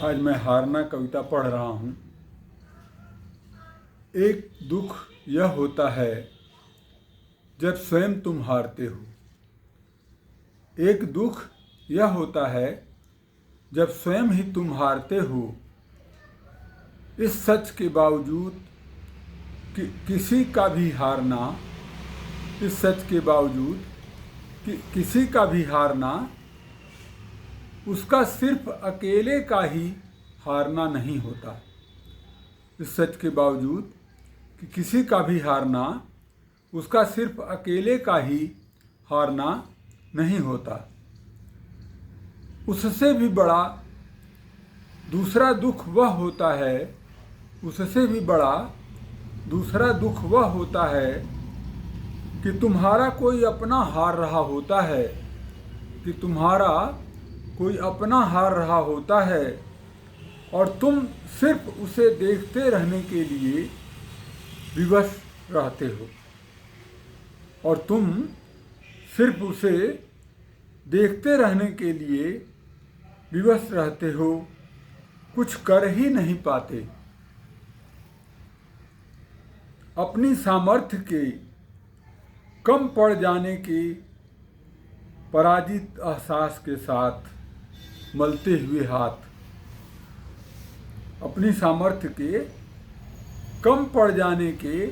आज मैं हारना कविता पढ़ रहा हूँ। एक दुख यह होता है जब स्वयं तुम हारते हो। एक दुख यह होता है जब स्वयं ही तुम हारते हो। इस सच के बावजूद कि किसी का भी हारना, इस सच के बावजूद कि किसी का भी हारना उसका सिर्फ अकेले का ही हारना नहीं होता। इस सच के बावजूद कि किसी का भी हारना उसका सिर्फ अकेले का ही हारना नहीं होता। उससे भी बड़ा दूसरा दुख वह होता है, उससे भी बड़ा दूसरा दुख वह होता है कि तुम्हारा कोई अपना हार रहा होता है, कि तुम्हारा कोई अपना हार रहा होता है और तुम सिर्फ उसे देखते रहने के लिए विवश रहते हो, और तुम सिर्फ उसे देखते रहने के लिए विवश रहते हो, कुछ कर ही नहीं पाते। अपनी सामर्थ्य के कम पड़ जाने के पराजित एहसास के साथ मलते हुए हाथ, अपनी सामर्थ्य के कम पड़ जाने के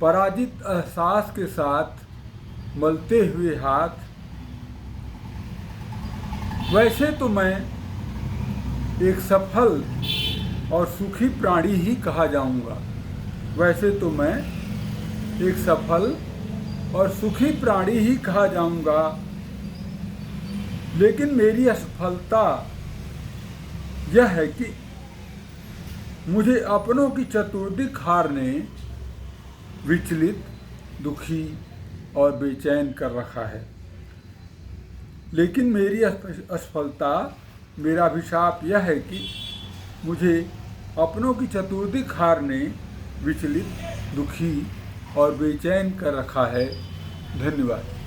पराजित एहसास के साथ मलते हुए हाथ। वैसे तो मैं एक सफल और सुखी प्राणी ही कहा जाऊंगा, वैसे तो मैं एक सफल और सुखी प्राणी ही कहा जाऊंगा, लेकिन मेरी असफलता यह है कि मुझे अपनों की चतुर्दिक हार ने विचलित, दुखी और बेचैन कर रखा है। लेकिन मेरी असफलता, मेरा अभिशाप यह है कि मुझे अपनों की चतुर्दिक हार ने विचलित, दुखी और बेचैन कर रखा है। धन्यवाद।